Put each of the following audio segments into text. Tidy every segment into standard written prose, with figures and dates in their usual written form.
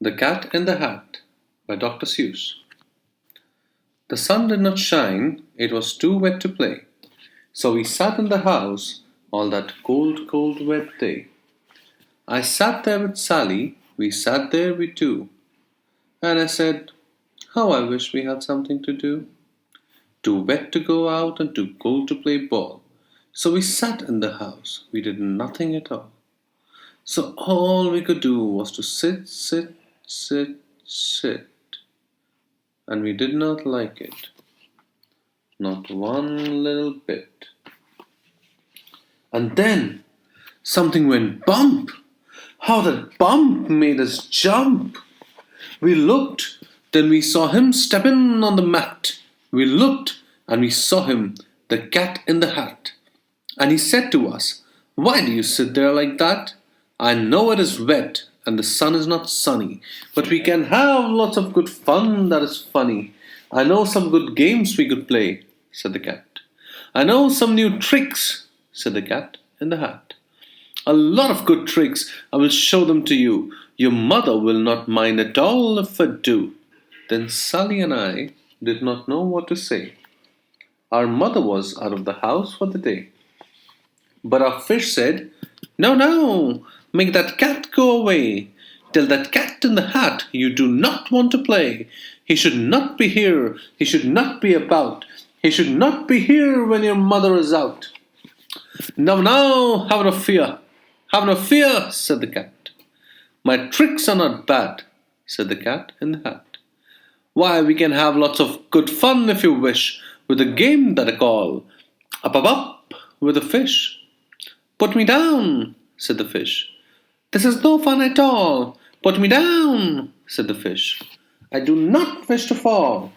The Cat in the Hat by Dr. Seuss. The sun did not shine, it was too wet to play. So we sat in the house all that cold, cold, wet day. I sat there with Sally, we sat there we two. And I said, how I wish we had something to do. Too wet to go out and too cold to play ball. So we sat in the house, we did nothing at all. So all we could do was to sit, sit. And we did not like it. Not one little bit. And then something went bump. How that bump made us jump. We looked, then we saw him stepping on the mat. We looked, and we saw him, the cat in the hat. And he said to us, why do you sit there like that? I know it is wet, and the sun is not sunny, but we can have lots of good fun that is funny. I know some good games we could play, said the cat. I know some new tricks, said the cat in the hat. A lot of good tricks, I will show them to you. Your mother will not mind at all if I do. Then Sally and I did not know what to say. Our mother was out of the house for the day. But our fish said, no, no, make that cat go away. Tell that cat in the hat you do not want to play. He should not be here. He should not be about. He should not be here when your mother is out. Now, now, have no fear. Have no fear, said the cat. My tricks are not bad, said the cat in the hat. Why, we can have lots of good fun if you wish, with a game that I call up with a fish. Put me down, said the fish. This is no fun at all. Put me down, said the fish. I do not wish to fall.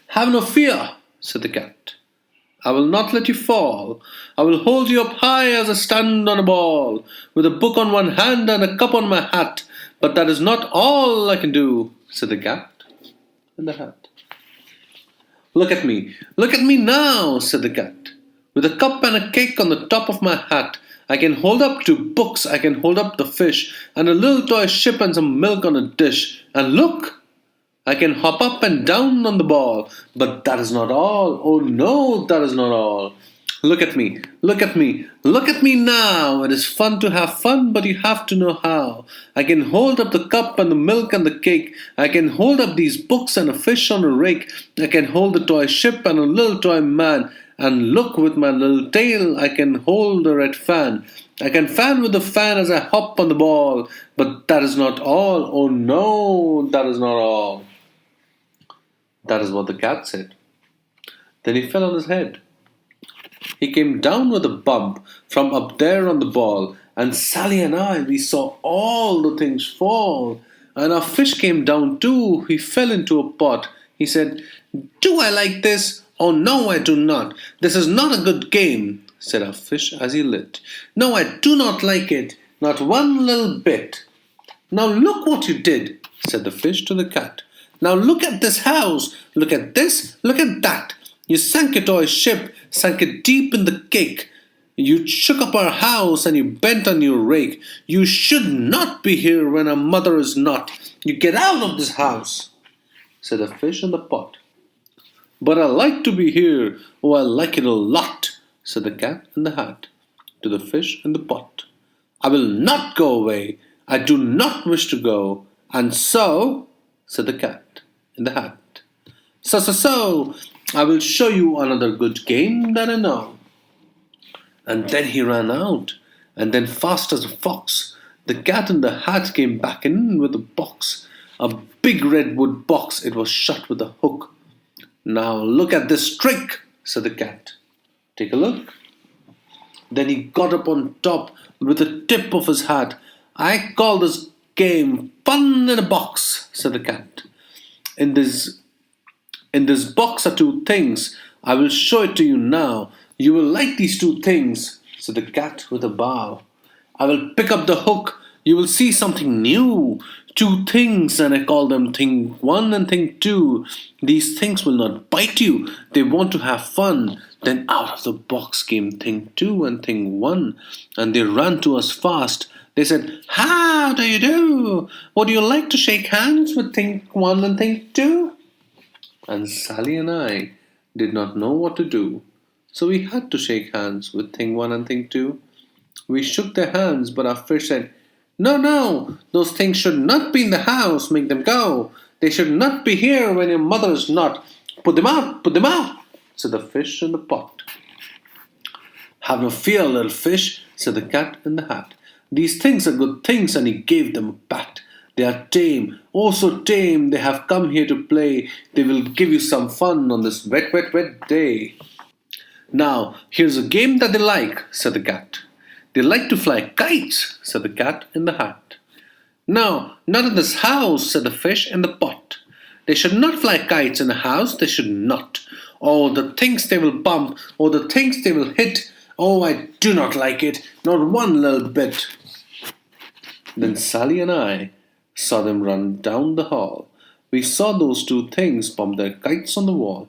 Have no fear, said the cat. I will not let you fall. I will hold you up high as I stand on a ball, with a book on one hand and a cup on my hat. But that is not all I can do, said the cat in the hat. Look at me now, said the cat. With a cup and a cake on the top of my hat, I can hold up 2 books, I can hold up the fish, and a little toy ship and some milk on a dish. And look, I can hop up and down on the ball. But that is not all. Oh no, that is not all. Look at me now. It is fun to have fun, but you have to know how. I can hold up the cup and the milk and the cake. I can hold up these books and a fish on a rake. I can hold the toy ship and a little toy man. And look, with my little tail, I can hold a red fan. I can fan with the fan as I hop on the ball. But that is not all. Oh no, that is not all. That is what the cat said. Then he fell on his head. He came down with a bump from up there on the ball. And Sally and I, we saw all the things fall. And our fish came down too. He fell into a pot. He said, do I like this? Oh no, I do not. This is not a good game, said our fish as he lit. No, I do not like it, not one little bit. Now look what you did, said the fish to the cat. Now look at this house, look at this, look at that. You sank your toy ship, sank it deep in the cake. You shook up our house and you bent on your rake. You should not be here when our mother is not. You get out of this house, said the fish in the pot. But I like to be here, oh, I like it a lot, said the cat in the hat to the fish in the pot. I will not go away, I do not wish to go, and so, said the cat in the hat. So, I will show you another good game that I know. And then he ran out, and then fast as a fox, the cat in the hat came back in with a box, a big redwood box. It was shut with a hook. Now look at this trick, said the cat. Take a look. Then he got up on top with the tip of his hat. I call this game fun in a box, said the cat. In this box are 2 things. I will show it to you now. You will like these 2 things, said the cat with a bow. I will pick up the hook. You will see something new. 2 things, and I call them thing 1 and thing 2. These things will not bite you. They want to have fun. Then out of the box came thing 2 and thing 1, and they ran to us fast. They said, "How do you do? Would you like to shake hands with Think 1 and Think 2?" And Sally and I did not know what to do. So we had to shake hands with Thing 1 and Thing 2. We shook their hands, but our fish said, "No, no, those things should not be in the house. Make them go. They should not be here when your mother is not. Put them out," said the fish in the pot. "Have no fear, little fish," said the cat in the hat. "These things are good things," and he gave them a pat. "They are tame, oh so tame, they have come here to play. They will give you some fun on this wet, wet, wet day." "Now, here's a game that they like," said the cat. "They like to fly kites," said the cat in the hat. "No, not in this house," said the fish in the pot. "They should not fly kites in a house, they should not. Oh, the things they will bump, oh, the things they will hit. Oh, I do not like it, not one little bit." Then Sally and I saw them run down the hall. We saw those two things bump their kites on the wall.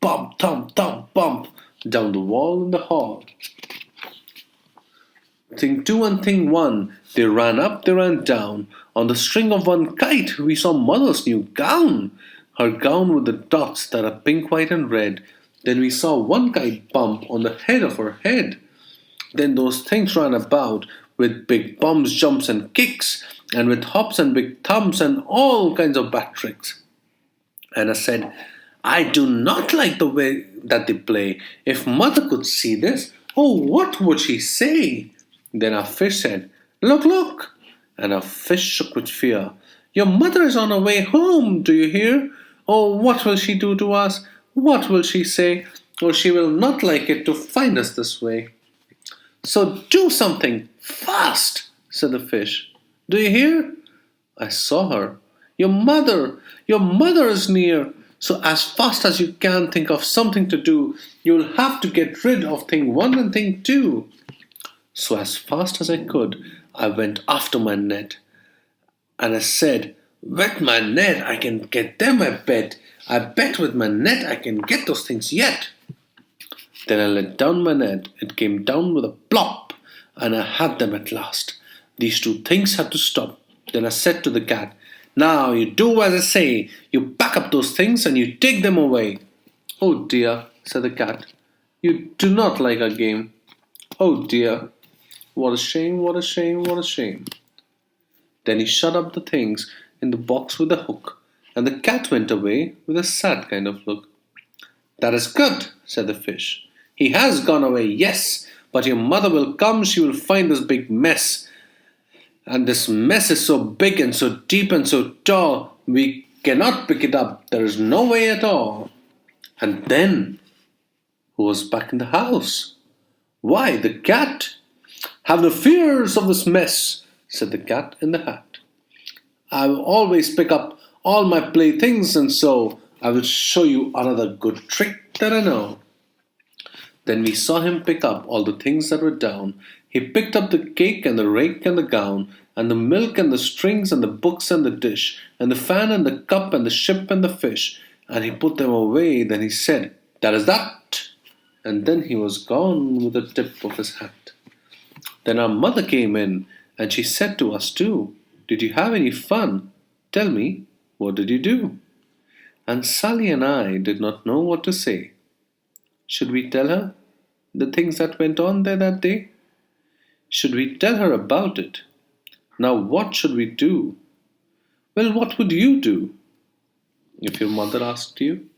Bump, thump, thump, bump, down the wall in the hall. Thing 2 and Thing 1, they ran up, they ran down. On the string of one kite, we saw Mother's new gown. Her gown with the dots that are pink, white, and red. Then we saw one kite bump on the head of her head. Then those things ran about with big bumps, jumps, and kicks, and with hops and big thumps and all kinds of bad tricks. And I said, "I do not like the way that they play. If Mother could see this, oh, what would she say?" Then our fish said, "Look, look!" And our fish shook with fear. "Your mother is on her way home, do you hear? Oh, what will she do to us? What will she say? Oh, she will not like it to find us this way." "So do something fast," said the fish. "Do you hear?" I saw her. Your mother is near. So as fast as you can think of something to do. You'll have to get rid of Thing 1 and Thing 2. So as fast as I could, I went after my net. And I said, "With my net I can get them, I bet. I bet with my net I can get those things yet." Then I let down my net. It came down with a plop, and I had them at last. These two things had to stop. Then I said to the cat, "Now you do as I say. You pack up those things and you take them away." "Oh dear," said the cat, "you do not like our game. Oh dear, what a shame, what a shame, what a shame." Then he shut up the things in the box with a hook, and the cat went away with a sad kind of look. "That is good," said the fish. "He has gone away, yes, but your mother will come, she will find this big mess. And this mess is so big and so deep and so tall, we cannot pick it up. There is no way at all." And then, who was back in the house? Why, the cat. "Have no fears of this mess," said the cat in the hat. "I will always pick up all my playthings, and so I will show you another good trick that I know." Then we saw him pick up all the things that were down. He picked up the cake and the rake and the gown, and the milk and the strings and the books and the dish, and the fan and the cup and the ship and the fish, and he put them away. Then he said, "That is that." And then he was gone with the tip of his hat. Then our mother came in, and she said to us too, "Did you have any fun? Tell me, what did you do?" And Sally and I did not know what to say. Should we tell her the things that went on there that day? Should we tell her about it? Now what should we do? Well, what would you do if your mother asked you?